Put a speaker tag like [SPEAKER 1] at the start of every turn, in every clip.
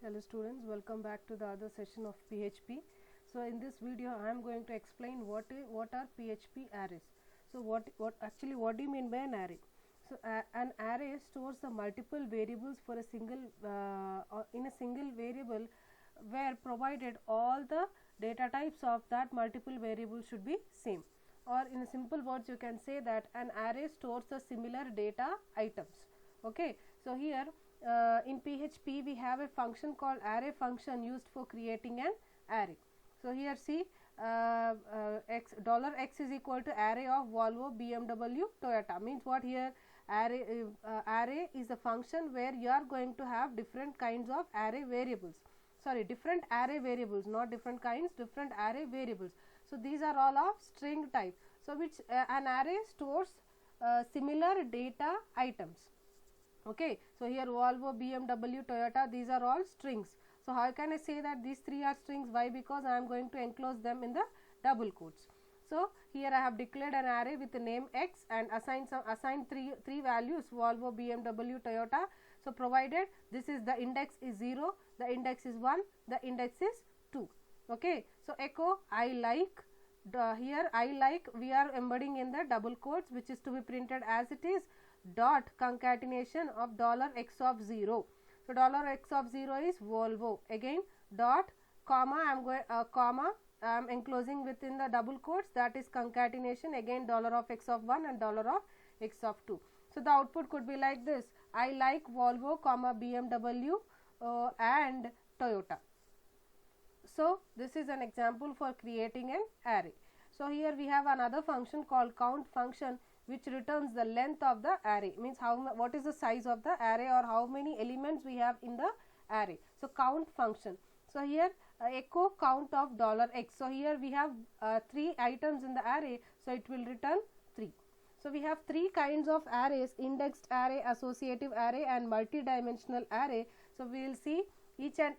[SPEAKER 1] Hello students, welcome back to the other session of PHP. So in this video I am going to explain what are PHP arrays. So what do you mean by an array? So an array stores the multiple variables for a single in a single variable, where provided all the data types of that multiple variable should be same, or in simple words you can say that an array stores the similar data items. Okay, so here in PHP we have a function called array function used for creating an array. So here see $x is equal to array of Volvo, BMW, Toyota. Means what here? Array is a function where you are going to have different kinds of array variables. Sorry, different array variables, not different kinds, different array variables. So these are all of string type. So which an array stores similar data items. Okay, so here Volvo, BMW, Toyota, these are all strings. So how can I say that these three are strings? Why? Because I am going to enclose them in the double quotes. So here I have declared an array with the name X and assigned three values, Volvo, BMW, Toyota. So provided this is the index is 0, the index is 1, the index is 2. Okay, so echo I like. Here I like we are embedding in the double quotes, which is to be printed as it is, dot concatenation of $x of 0. So $x of 0 is Volvo. Again dot comma I am enclosing within the double quotes, that is concatenation again $of x of 1 and $of x of 2. So the output could be like this: I like Volvo, comma BMW and Toyota. So this is an example for creating an array. So here we have another function called count function, which returns the length of the array, means what is the size of the array or how many elements we have in the array. So count function. So here echo count of $x. So here we have 3 items in the array, so it will return 3. So we have 3 kinds of arrays: indexed array, associative array and multidimensional array. So we will see each and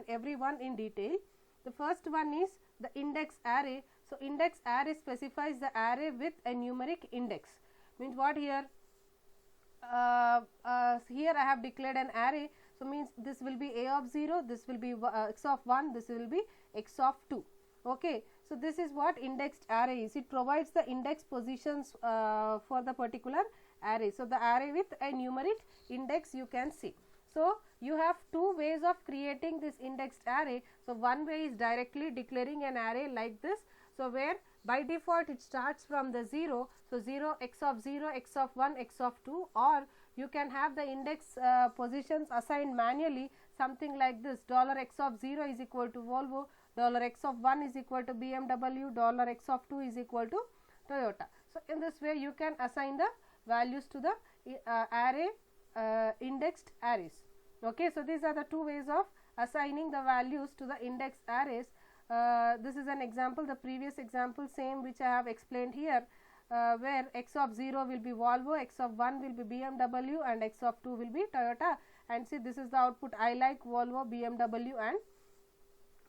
[SPEAKER 1] every one in detail. The first one is the index array. So index array specifies the array with a numeric index. Means what here? Here I have declared an array. So means this will be a of 0, this will be x of 1, this will be x of 2. Okay, so this is what indexed array is. It provides the index positions for the particular array. So the array with a numeric index you can see. So you have 2 ways of creating this indexed array. So one way is directly declaring an array like this. So where by default it starts from the 0. So 0, x of 0, x of 1, x of 2, or you can have the index positions assigned manually, something like this: $x of 0 is equal to Volvo, $x of 1 is equal to BMW, $x of 2 is equal to Toyota. So in this way you can assign the values to the array indexed arrays. Okay, so these are the 2 ways of assigning the values to the indexed arrays. This is an example, the previous example same which I have explained here, where x of 0 will be Volvo, x of 1 will be BMW and x of 2 will be Toyota. And see, this is the output: I like Volvo, BMW and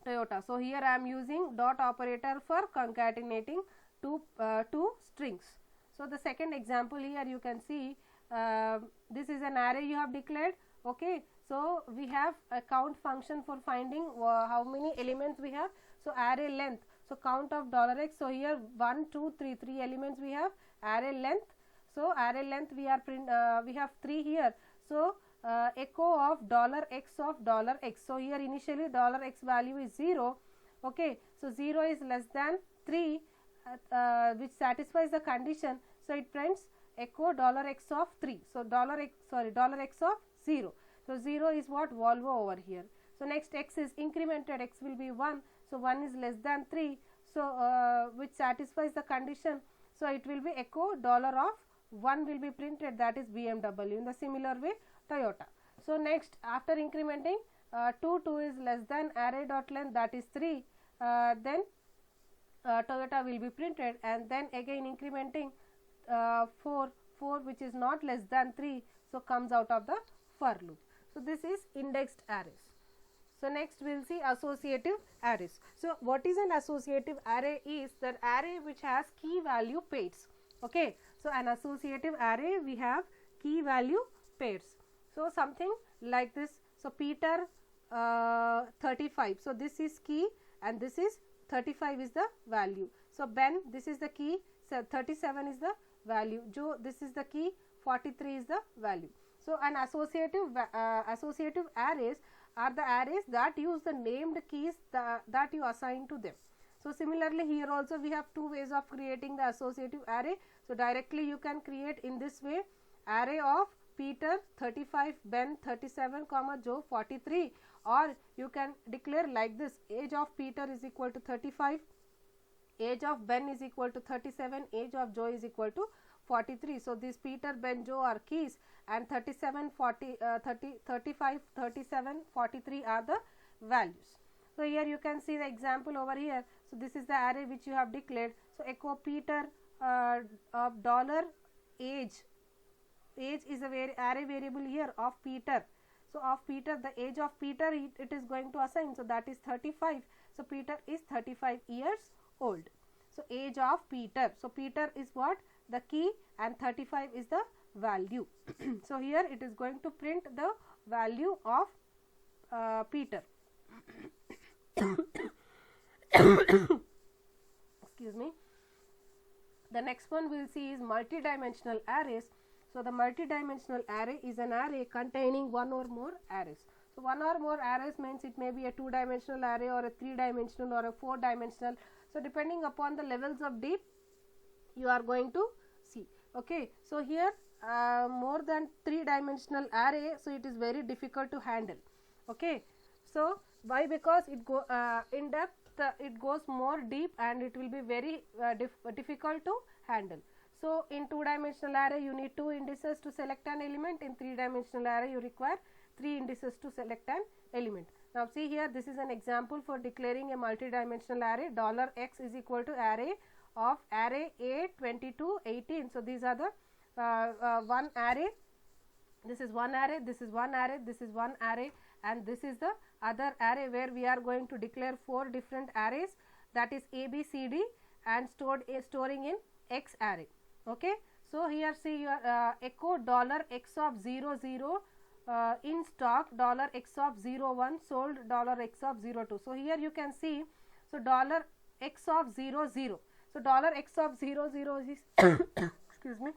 [SPEAKER 1] Toyota. So here I am using dot operator for concatenating two strings. So the second example here you can see, this is an array you have declared. Okay, so we have a count function for finding how many elements we have. So array length, so count of $x. So here 1, 2, 3 elements we have. Array length, so array length we have 3 here. So echo of $x of $x. So here initially $x value is 0. Okay, so 0 is less than 3, which satisfies the condition. So it prints echo $x of 3. So $x of 0. So 0 is what? Volvo over here. So next x is incremented, x will be 1. So 1 is less than 3. So which satisfies the condition. So it will be echo of 1 will be printed, that is BMW. In the similar way Toyota. So next, after incrementing 2 is less than array dot length, that is 3. Then Toyota will be printed, and then again incrementing 4 which is not less than 3, so comes out of the for loop. So this is indexed arrays. So next we will see associative arrays. So what is an associative array? Is the array which has key value pairs. Okay, so an associative array we have key value pairs. So something like this. So Peter 35. So this is key and this is 35 is the value. So Ben, this is the key, so 37 is the value. Joe, this is the key, 43 is the value. So an associative arrays are the arrays that use the named keys that you assign to them. So similarly here also we have two ways of creating the associative array. So directly you can create in this way, array of Peter 35, Ben 37, Joe 43, or you can declare like this, age of Peter is equal to 35, age of Ben is equal to 37, age of Joe is equal to 43. So these Peter, Ben, Joe are keys, and 37, 40, 35, 37, 43 are the values. So here you can see the example over here. So this is the array which you have declared. So echo Peter of dollar age. Age is a array variable here of Peter. So of Peter, the age of Peter it is going to assign. So that is 35. So Peter is 35 years old. So age of Peter. So Peter is what? The key, and 35 is the value. So here it is going to print the value of Peter. Excuse me. The next one we will see is multidimensional arrays. So the multidimensional array is an array containing one or more arrays. So one or more arrays means it may be a two-dimensional array or a three-dimensional or a four-dimensional. So depending upon the levels of deep you are going to see. Okay. So here more than three-dimensional array, so it is very difficult to handle. Okay. So why? Because it go in depth, it goes more deep and it will be very difficult to handle. So in two-dimensional array you need two indices to select an element. In three-dimensional array you require three indices to select an element. Now see here, this is an example for declaring a multi-dimensional array. $x is equal to array of array A 22 18. So these are the one array. This is one array, this is one array, this is one array, and this is the other array where we are going to declare four different arrays, that is A, B, C, D, and storing in X array. Okay. So here see your echo $x of 0 0 in stock, $x of 01 sold, $x of 02. So here you can see, so $x of 0 0. So $x of 0 0 is excuse me,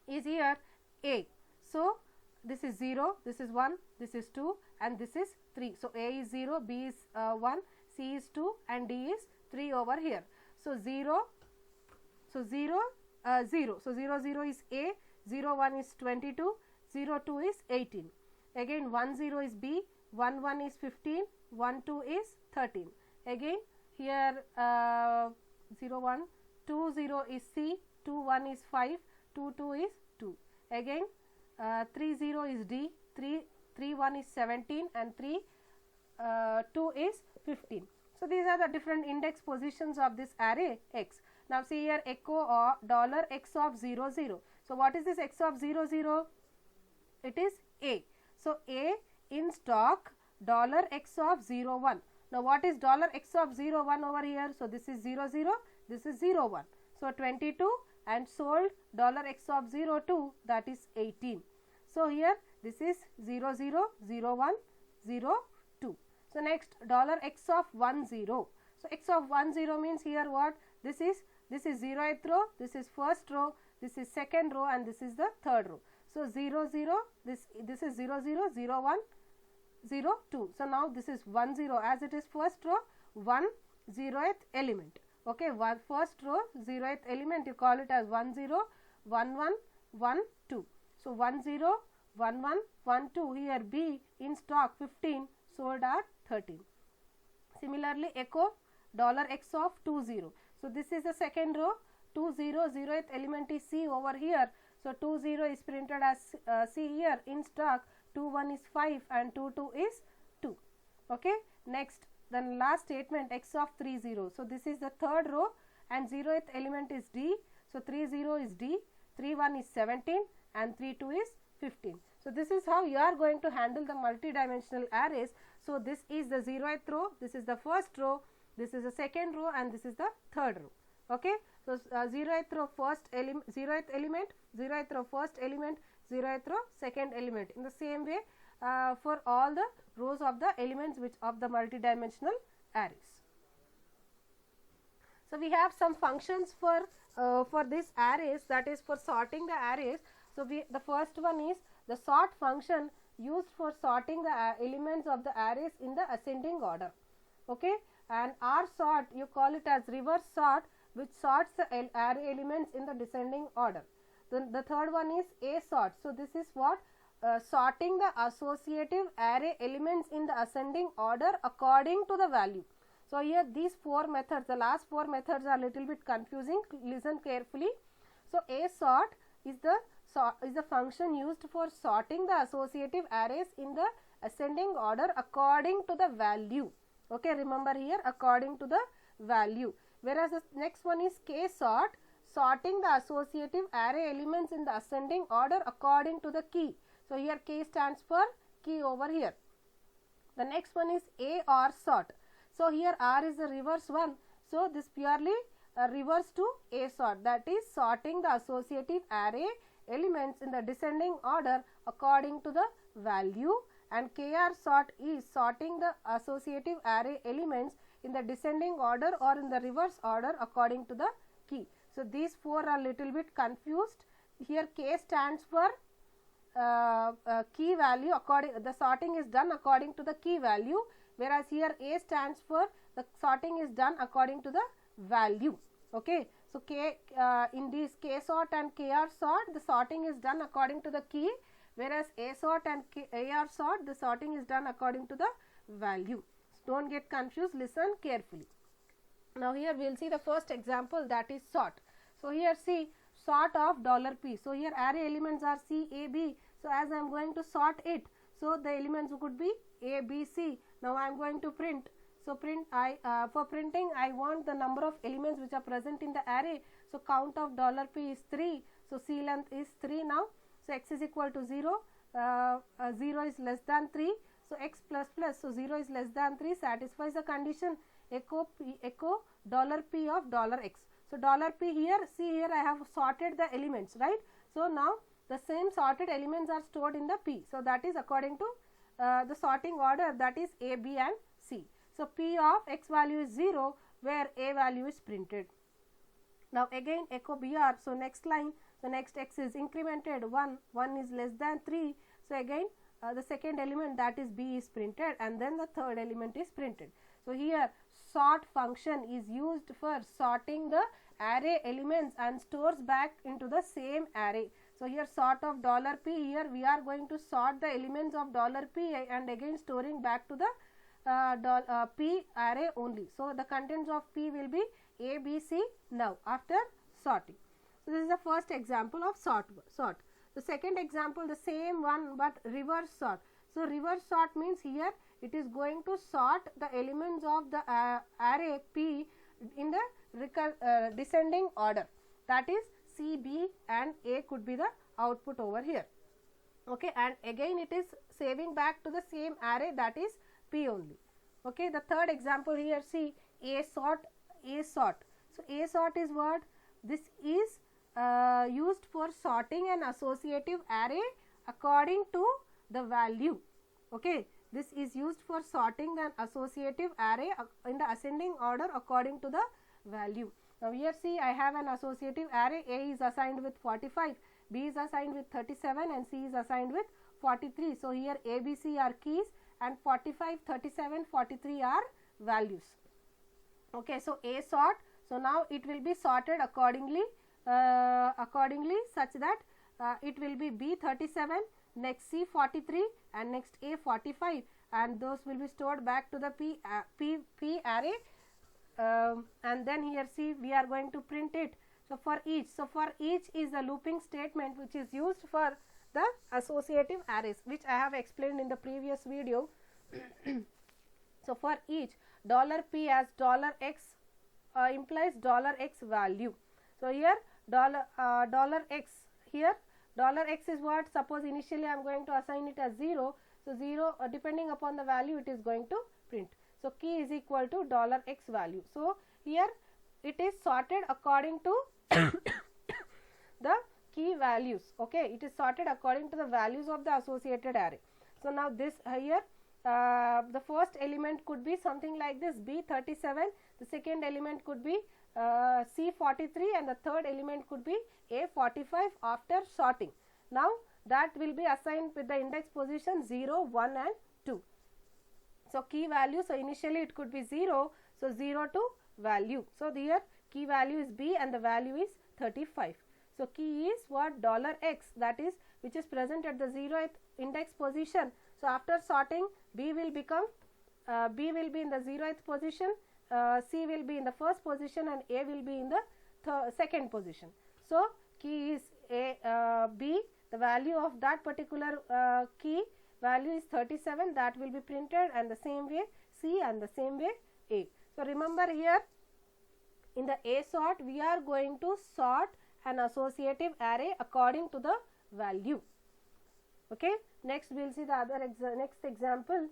[SPEAKER 1] is here A. So this is 0, this is 1, this is 2, and this is 3. So A is 0, B is 1, C is 2, and D is 3 over here. So 0, so 0 0. So 0 0 is A, 0 1 is 22, 0 2 is 18. Again 1 0 is B, 1 1 is 15, 1 2 is 13. Again here 0 1, 2 0 is C, 2 1 is 5, 2 2 is 2. Again 3 0 is D, 3 1 is 17, and 3 2 is 15. So these are the different index positions of this array X. Now see here, echo or $x of 0 0. So what is this x of 0 0? It is A. So A in stock $x of 0 1. Now what is $x of 0 1 over here? So this is 0 0, this is 0 1. So 22, and sold $x of 0 2, that is 18. So here this is 0 0 0 1 0 2. So next $x of 1 0. So x of 1 0 means here what? This is 0th row, this is first row, this is second row, and this is the third row. So 0 0, this is 0 0 0 1 0 2. So now this is 1 0, as it is first row, 1 0th element. Okay, one first row 0th element, you call it as 1 0 1 1 1 2. So 1 0 1 1 1 2. Here B in stock 15, sold at 13. Similarly echo $x of 2 0. So this is the second row, 2 0, 0th element is C over here. So 2 0 is printed as C here in stock, 2 1 is 5, and 2 2 is 2. Okay. Next, then last statement, x of 3 0. So this is the third row, and 0th element is D. So 3 0 is D, 3 1 is 17, and 3 2 is 15. So this is how you are going to handle the multidimensional arrays. So this is the 0th row, this is the first row, this is the second row, and this is the third row. Okay. So 0th row first element, 0th element, 0th row first element, 0th row second element. In the same way, for all the rows of the elements which of the multidimensional arrays. So we have some functions for this arrays, that is for sorting the arrays. So the first one is the sort function used for sorting the elements of the arrays in the ascending order. Okay, and R sort, you call it as reverse sort, which sorts the array elements in the descending order. Then the third one is A sort. So this is what sorting the associative array elements in the ascending order according to the value. So here these four methods, the last four methods are little bit confusing. Listen carefully. So A sort is the function used for sorting the associative arrays in the ascending order according to the value. Okay, remember here according to the value. Whereas the next one is K sort, sorting the associative array elements in the ascending order according to the key. So here K stands for key over here. The next one is AR sort. So here R is the reverse one. So this purely reverse to A sort, that is sorting the associative array elements in the descending order according to the value, and KR sort is sorting the associative array elements in the descending order or in the reverse order according to the key. So these four are little bit confused. Here K stands for key value, the sorting is done according to the key value, whereas here A stands for the sorting is done according to the value. Okay, so in these K sort and KR sort, the sorting is done according to the key, whereas A sort and AR sort, the sorting is done according to the value. So don't get confused, listen carefully. Now here we will see the first example, that is sort. So here see sort of $P. So here array elements are C, A, B. So as I am going to sort it, so the elements could be A, B, C. Now I am going to print. So for printing I want the number of elements which are present in the array. So count of $P is 3. So C length is 3 now. So x is equal to 0. 0 is less than 3. So x plus plus. So 0 is less than 3 satisfies the condition. Echo $P of $x. So $P here, see here I have sorted the elements, right? So now the same sorted elements are stored in the P. So that is according to the sorting order, that is A, B and C. So P of x value is 0 where A value is printed. Now again echo BR. So next line, so next x is incremented 1, 1 is less than 3. So again the second element, that is B, is printed, and then the third element is printed. So here sort function is used for sorting the array elements and stores back into the same array. So here sort of $P, here we are going to sort the elements of $P and again storing back to the P array only. So the contents of P will be A, B, C now after sorting. So this is the first example of sort. The second example, the same one but reverse sort. So reverse sort means here it is going to sort the elements of the array P in the descending order, that is C, B and A could be the output over here. Okay, and again it is saving back to the same array, that is P only. Okay, the third example here, see A sort. So A sort is what? This is used for sorting an associative array according to the value. Okay, this is used for sorting an associative array in the ascending order according to the value. Now here see I have an associative array. A is assigned with 45, B is assigned with 37 and C is assigned with 43. So here A, B, C are keys and 45, 37, 43 are values. Okay, so A sort. So now it will be sorted accordingly such that it will be B 37, next C 43 and next A 45, and those will be stored back to the P array, and then here see we are going to print it. So for each is the looping statement which is used for the associative arrays, which I have explained in the previous video. So for each $P as $x implies $x value. So here $x, here $x is what? Suppose initially I am going to assign it as 0. So 0 depending upon the value it is going to print. So key is equal to $x value. So here it is sorted according to the key values. Okay, it is sorted according to the values of the associated array. So now this here the first element could be something like this, B37, the second element could be C43, and the third element could be A45 after sorting. Now that will be assigned with the index position 0, 1 and 2. So key value, so initially it could be 0, so 0 to value. So here key value is B and the value is 35. So key is what? $x, that is which is present at the 0th index position. So after sorting, B will become B will be in the 0th position, C will be in the first position, and A will be in the second position. So key is B, the value of that particular key value is 37, that will be printed, and the same way C and the same way A. So remember here in the A sort we are going to sort an associative array according to the value. Okay, next we will see the other next example,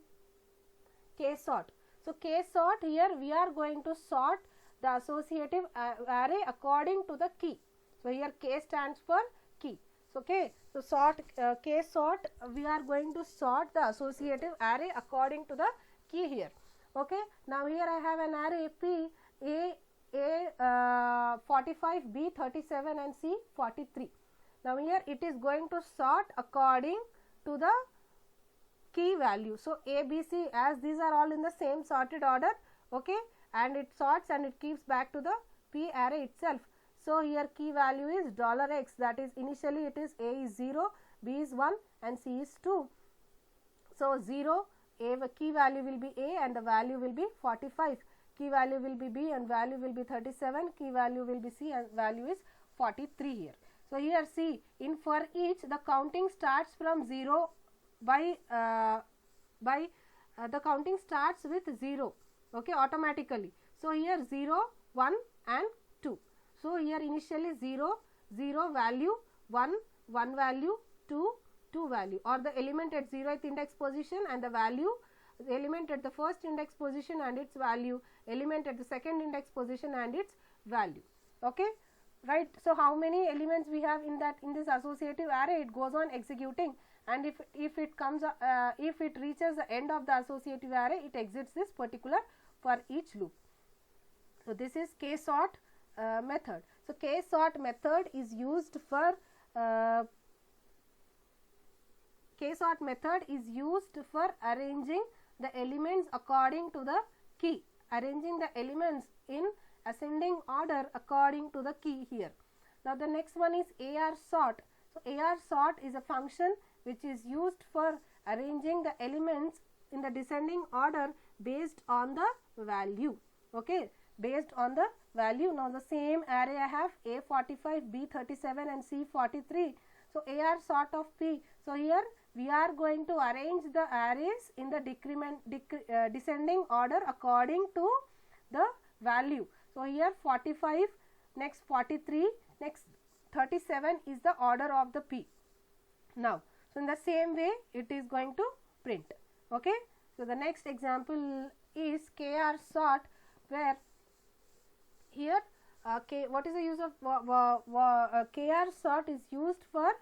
[SPEAKER 1] K sort. So K sort, here we are going to sort the associative array according to the key. So here K stands for key. So okay, so sort K sort, we are going to sort the associative array according to the key here. Okay, now here I have an array P, A 45, B 37 and C 43. Now here it is going to sort according to the key value. So A, B, C, as these are all in the same sorted order, okay, and it sorts and it keeps back to the P array itself. So here key value is $x, that is initially it is A is 0, B is 1 and C is 2. So 0, A key value will be A and the value will be 45, key value will be B and value will be 37, key value will be C and value is 43 here. So here see, in for each the counting starts from 0 by the counting starts with 0, okay, automatically. So here 0, 1 and 2. So here initially 0, 0 value, 1, 1 value, 2, 2 value, or the element at 0th index position and the value, the element at the first index position and its value, element at the second index position and its value. Okay, right. So how many elements we have in that, in this associative array? It goes on executing, and if it comes if it reaches the end of the associative array, it exits this particular for each loop. So this is K sort method. So K sort method is used for arranging the elements according to the key, arranging the elements in ascending order according to the key here. Now the next one is AR sort. So AR sort is a function which is used for arranging the elements in the descending order based on the value, okay, based on the value. Now the same array I have A45, B37 and C43. So AR sort of P. So here we are going to arrange the arrays in the descending order according to the value. So here 45, next 43, next 37 is the order of the P. Now, so in the same way it is going to print. Okay. So the next example is KR sort, where here what is the use of KR sort is used for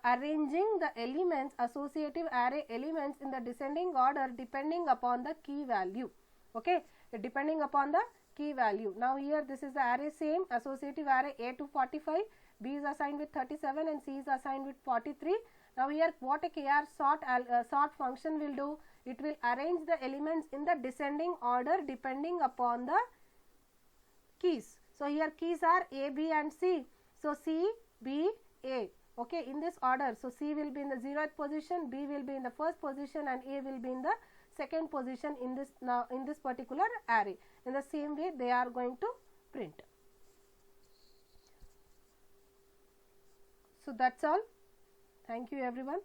[SPEAKER 1] arranging the elements, associative array elements in the descending order depending upon the key value, okay, depending upon the key value. Now here this is the array, same associative array A to 45, B is assigned with 37 and C is assigned with 43. Now here what a KR sort function will do, it will arrange the elements in the descending order depending upon the keys. So here keys are A, B and C. So C, B, A, okay, in this order. So C will be in the 0th position, B will be in the first position and A will be in the second position in this, now in this particular array. In the same way they are going to print. So that's all. Thank you everyone.